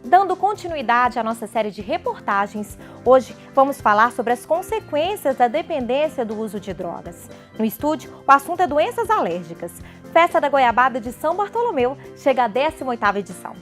Dando continuidade à nossa série de reportagens, hoje vamos falar sobre as consequências da dependência do uso de drogas. No estúdio, o assunto é doenças alérgicas. Festa da Goiabada de São Bartolomeu chega à 18ª edição.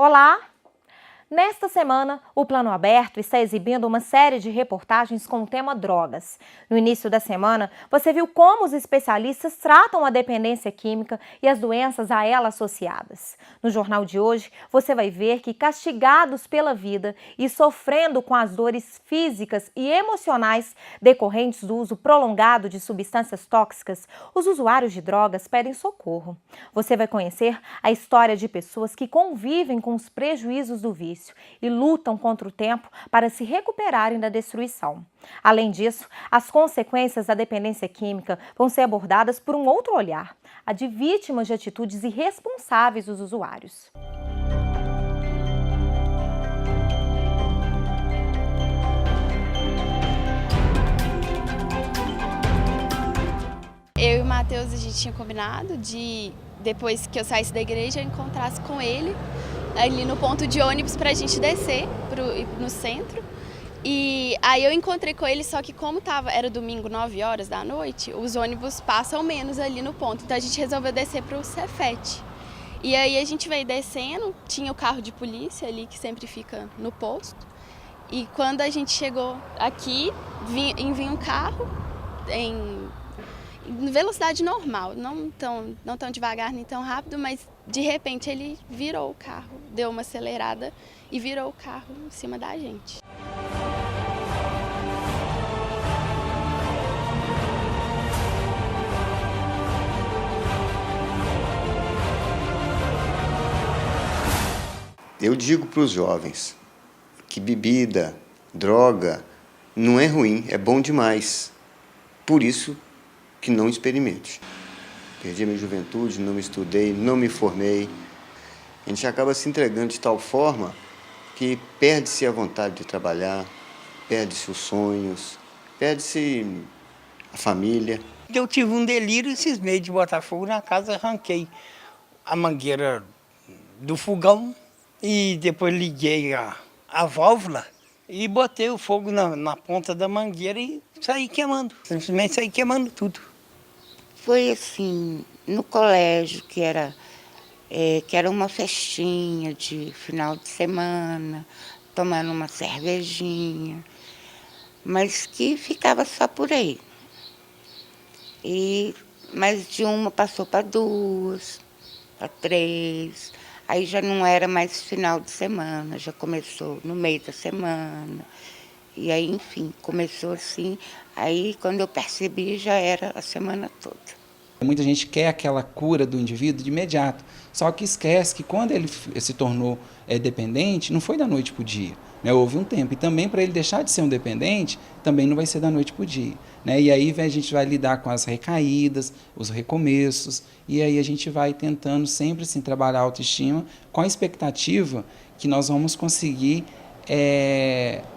Olá! Nesta semana, o Plano Aberto está exibindo uma série de reportagens com o tema drogas. No início da semana, você viu como os especialistas tratam a dependência química e as doenças a ela associadas. No jornal de hoje, você vai ver que, castigados pela vida e sofrendo com as dores físicas e emocionais decorrentes do uso prolongado de substâncias tóxicas, os usuários de drogas pedem socorro. Você vai conhecer a história de pessoas que convivem com os prejuízos do vício e lutam contra o tempo para se recuperarem da destruição. Além disso, as consequências da dependência química vão ser abordadas por um outro olhar, a de vítimas de atitudes irresponsáveis dos usuários. Eu e o Matheus, a gente tinha combinado de, depois que eu saísse da igreja, eu encontrasse com ele ali no ponto de ônibus pra gente descer no centro. E aí eu encontrei com ele, só que como era domingo, 9 horas da noite, os ônibus passam menos ali no ponto. Então a gente resolveu descer pro Cefete. E aí a gente veio descendo, tinha o carro de polícia ali que sempre fica no posto. E quando a gente chegou aqui, vinha um carro em velocidade normal, não tão devagar nem tão rápido, mas de repente ele virou o carro, deu uma acelerada e virou o carro em cima da gente. Eu digo para os jovens que bebida, droga, não é ruim, é bom demais. Por isso que não experimente. Perdi a minha juventude, não me estudei, não me formei. A gente acaba se entregando de tal forma que perde-se a vontade de trabalhar, perde-se os sonhos, perde-se a família. Eu tive um delírio esses meses de botar fogo na casa, arranquei a mangueira do fogão e depois liguei a válvula e botei o fogo na ponta da mangueira e saí queimando. Simplesmente saí queimando tudo. Foi assim, no colégio, que era uma festinha de final de semana, tomando uma cervejinha, mas que ficava só por aí. Mas de uma passou para 2, para 3, aí já não era mais final de semana, já começou no meio da semana. E aí, enfim, começou assim, aí quando eu percebi já era a semana toda. Muita gente quer aquela cura do indivíduo de imediato, só que esquece que quando ele se tornou dependente, não foi da noite para o dia, né? Houve um tempo, e também para ele deixar de ser um dependente, também não vai ser da noite para o dia, né? E aí a gente vai lidar com as recaídas, os recomeços, e aí a gente vai tentando sempre assim, trabalhar a autoestima com a expectativa que nós vamos conseguir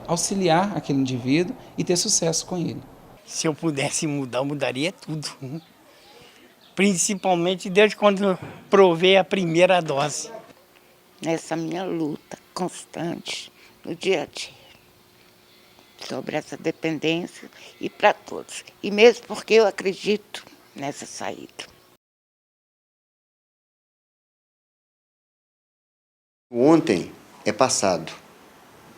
auxiliar aquele indivíduo e ter sucesso com ele. Se eu pudesse mudar, eu mudaria tudo. Principalmente desde quando eu provei a primeira dose. Nessa minha luta constante, no dia a dia, sobre essa dependência e para todos. E mesmo porque eu acredito nessa saída. O ontem é passado.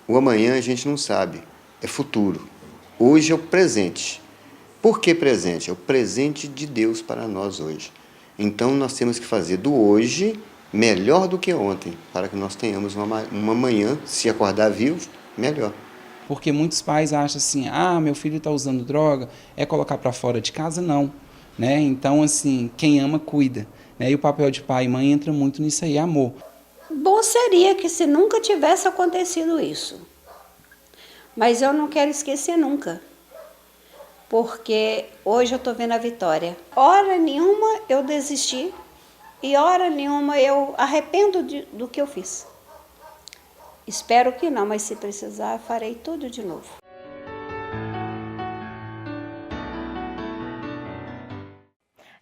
O amanhã a gente não sabe, é futuro. Hoje é o presente. Por que presente? É o presente de Deus para nós hoje. Então nós temos que fazer do hoje melhor do que ontem, para que nós tenhamos uma manhã, se acordar vivo, melhor. Porque muitos pais acham assim, meu filho está usando droga, é colocar para fora de casa? Não, né? Então, assim, quem ama, cuida, né? E o papel de pai e mãe entra muito nisso aí, amor. Bom seria que se nunca tivesse acontecido isso, mas eu não quero esquecer nunca, porque hoje eu estou vendo a vitória. Hora nenhuma eu desisti e hora nenhuma eu arrependo do que eu fiz. Espero que não, mas se precisar, farei tudo de novo.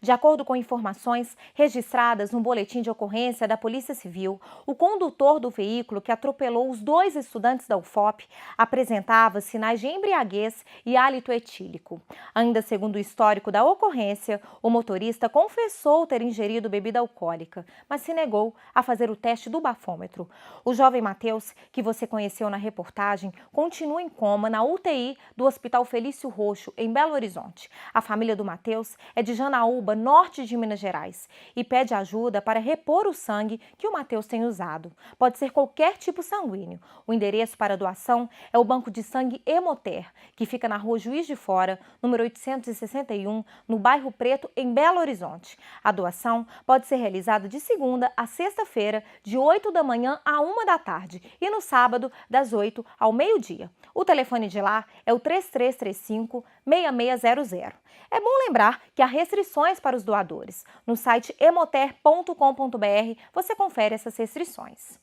De acordo com informações registradas no boletim de ocorrência da Polícia Civil, o condutor do veículo que atropelou os 2 estudantes da UFOP apresentava sinais de embriaguez e hálito etílico. Ainda segundo o histórico da ocorrência, o motorista confessou ter ingerido bebida alcoólica, mas se negou a fazer o teste do bafômetro. O jovem Matheus, que você conheceu na reportagem, continua em coma na UTI do Hospital Felício Roxo, em Belo Horizonte. A família do Matheus é de Janaúba, norte de Minas Gerais, e pede ajuda para repor o sangue que o Matheus tem usado. Pode ser qualquer tipo sanguíneo. O endereço para doação é o Banco de Sangue Hemoter, que fica na Rua Juiz de Fora, número 861, no bairro Preto, em Belo Horizonte. A doação pode ser realizada de segunda a sexta-feira, de 8 da manhã a 1 da tarde, e no sábado, das 8 ao meio-dia. O telefone de lá é o 3335-6600. É bom lembrar que há restrições para os doadores. No site hemoter.com.br você confere essas restrições.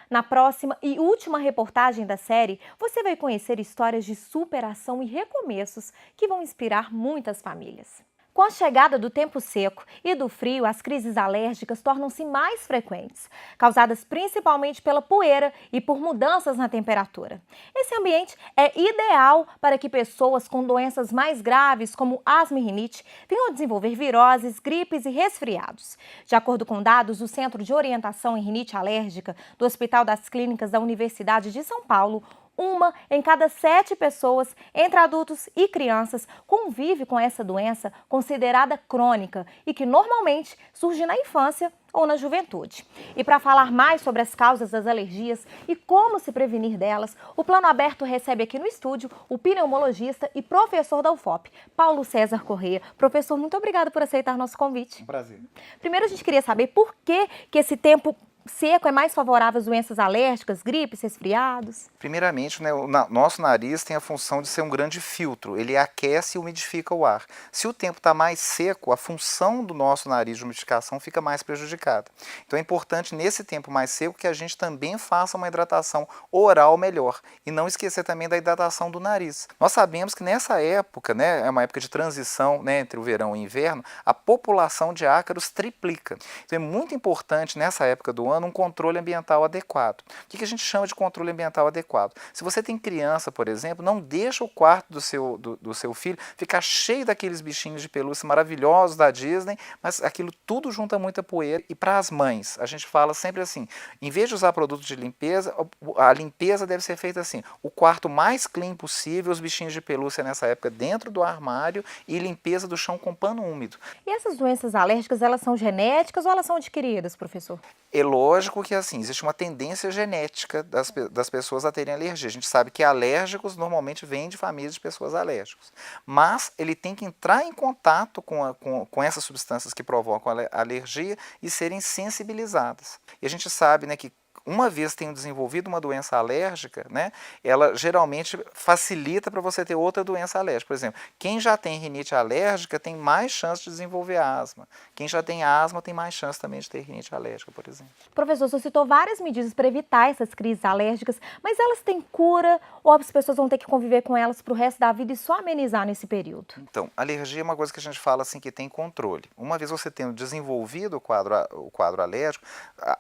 Na próxima e última reportagem da série, você vai conhecer histórias de superação e recomeços que vão inspirar muitas famílias. Com a chegada do tempo seco e do frio, as crises alérgicas tornam-se mais frequentes, causadas principalmente pela poeira e por mudanças na temperatura. Esse ambiente é ideal para que pessoas com doenças mais graves, como asma e rinite, venham a desenvolver viroses, gripes e resfriados. De acordo com dados do Centro de Orientação em Rinite Alérgica do Hospital das Clínicas da Universidade de São Paulo, 1 em cada 7 pessoas, entre adultos e crianças, convive com essa doença considerada crônica e que normalmente surge na infância ou na juventude. E para falar mais sobre as causas das alergias e como se prevenir delas, o Plano Aberto recebe aqui no estúdio o pneumologista e professor da UFOP, Paulo César Corrêa. Professor, muito obrigada por aceitar nosso convite. Um prazer. Primeiro, a gente queria saber por que esse tempo seco é mais favorável às doenças alérgicas, gripes, resfriados? Primeiramente, né, nosso nariz tem a função de ser um grande filtro. Ele aquece e umidifica o ar. Se o tempo está mais seco, a função do nosso nariz de umidificação fica mais prejudicada. Então é importante, nesse tempo mais seco, que a gente também faça uma hidratação oral melhor. E não esquecer também da hidratação do nariz. Nós sabemos que nessa época, né, é uma época de transição, né, entre o verão e o inverno, a população de ácaros triplica. Então é muito importante, nessa época do ano, um controle ambiental adequado. O que a gente chama de controle ambiental adequado? Se você tem criança, por exemplo, não deixa o quarto do seu filho ficar cheio daqueles bichinhos de pelúcia maravilhosos da Disney, mas aquilo tudo junta muita poeira. E para as mães, a gente fala sempre assim, em vez de usar produtos de limpeza, a limpeza deve ser feita assim, o quarto mais clean possível, os bichinhos de pelúcia nessa época dentro do armário e limpeza do chão com pano úmido. E essas doenças alérgicas, elas são genéticas ou elas são adquiridas, professor? É lógico que assim, existe uma tendência genética das pessoas a terem alergia. A gente sabe que alérgicos normalmente vêm de famílias de pessoas alérgicas. Mas ele tem que entrar em contato com essas substâncias que provocam a alergia e serem sensibilizadas. E a gente sabe, né, que uma vez tenham desenvolvido uma doença alérgica, né, ela geralmente facilita para você ter outra doença alérgica. Por exemplo, quem já tem rinite alérgica tem mais chance de desenvolver asma. Quem já tem asma tem mais chance também de ter rinite alérgica, por exemplo. Professor, você citou várias medidas para evitar essas crises alérgicas, mas elas têm cura ou as pessoas vão ter que conviver com elas para o resto da vida e só amenizar nesse período? Então, alergia é uma coisa que a gente fala assim que tem controle. Uma vez você tendo desenvolvido o quadro alérgico,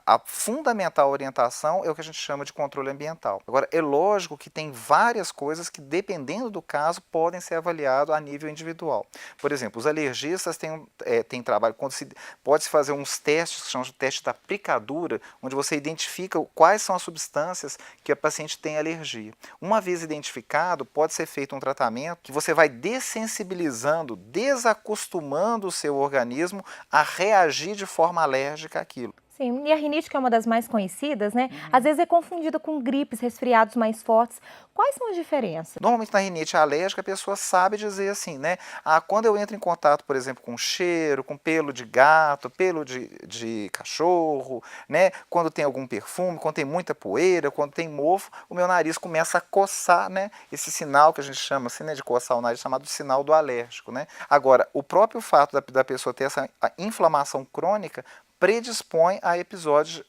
a fundamental orientação é o que a gente chama de controle ambiental. Agora, é lógico que tem várias coisas que, dependendo do caso, podem ser avaliadas a nível individual. Por exemplo, os alergistas têm trabalho, pode-se fazer uns testes, que chamam de teste da picadura, onde você identifica quais são as substâncias que a paciente tem alergia. Uma vez identificado, pode ser feito um tratamento que você vai dessensibilizando, desacostumando o seu organismo a reagir de forma alérgica àquilo. Sim, e a rinite, que é uma das mais conhecidas, né? Às vezes é confundida com gripes, resfriados mais fortes. Quais são as diferenças? Normalmente na rinite alérgica a pessoa sabe dizer assim, né? Quando eu entro em contato, por exemplo, com cheiro, com pelo de gato, pelo de cachorro, né? Quando tem algum perfume, quando tem muita poeira, quando tem mofo, o meu nariz começa a coçar, né? Esse sinal que a gente chama assim, né, de coçar o nariz, chamado sinal do alérgico, né? Agora, o próprio fato da pessoa ter essa inflamação crônica predispõe a episódios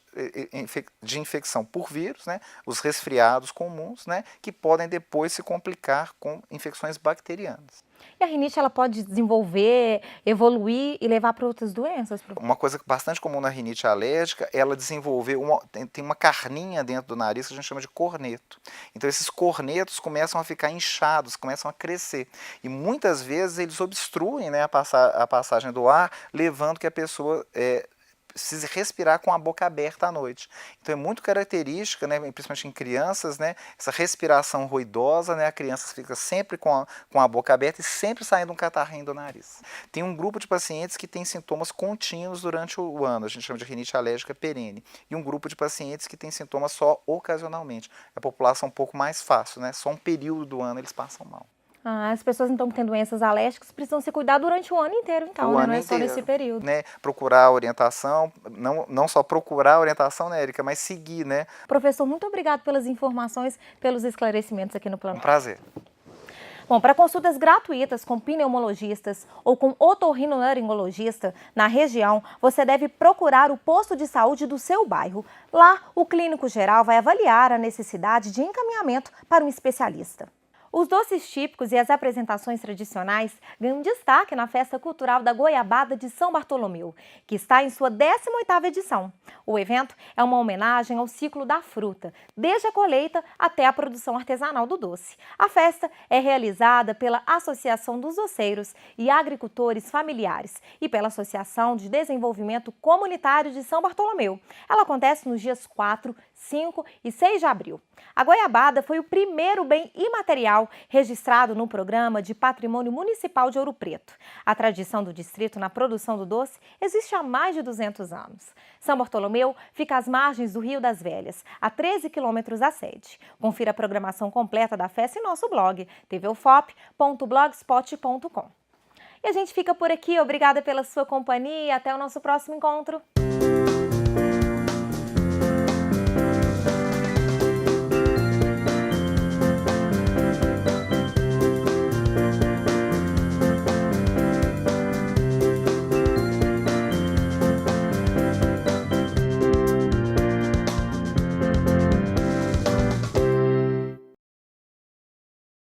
de infecção por vírus, né, os resfriados comuns, né, que podem depois se complicar com infecções bacterianas. E a rinite, ela pode desenvolver, evoluir e levar para outras doenças? Uma coisa bastante comum na rinite alérgica, ela desenvolver tem uma carninha dentro do nariz que a gente chama de corneto. Então esses cornetos começam a ficar inchados, começam a crescer. E muitas vezes eles obstruem, né, a passagem do ar, levando que a pessoa precise respirar com a boca aberta à noite. Então é muito característica, né, principalmente em crianças, né, essa respiração ruidosa, né, a criança fica sempre com a boca aberta e sempre saindo um catarrinho do nariz. Tem um grupo de pacientes que tem sintomas contínuos durante o ano, a gente chama de rinite alérgica perene, e um grupo de pacientes que tem sintomas só ocasionalmente. A população é um pouco mais fácil, né, só um período do ano eles passam mal. As pessoas então que têm doenças alérgicas precisam se cuidar durante o ano inteiro, então, né? Não é só nesse período. Né? Procurar orientação, não só procurar orientação, né, Érica, mas seguir, né? Professor, muito obrigado pelas informações, pelos esclarecimentos aqui no Plano. Um prazer. Bom, para consultas gratuitas com pneumologistas ou com otorrinolaringologista na região, você deve procurar o posto de saúde do seu bairro. Lá, o clínico geral vai avaliar a necessidade de encaminhamento para um especialista. Os doces típicos e as apresentações tradicionais ganham destaque na Festa Cultural da Goiabada de São Bartolomeu, que está em sua 18ª edição. O evento é uma homenagem ao ciclo da fruta, desde a colheita até a produção artesanal do doce. A festa é realizada pela Associação dos Doceiros e Agricultores Familiares e pela Associação de Desenvolvimento Comunitário de São Bartolomeu. Ela acontece nos dias 4, 5 e 6 de abril. A goiabada foi o primeiro bem imaterial registrado no Programa de Patrimônio Municipal de Ouro Preto. A tradição do distrito na produção do doce existe há mais de 200 anos. São Bartolomeu fica às margens do Rio das Velhas, a 13 quilômetros da sede. Confira a programação completa da festa em nosso blog, tvufop.blogspot.com. E a gente fica por aqui, obrigada pela sua companhia e até o nosso próximo encontro.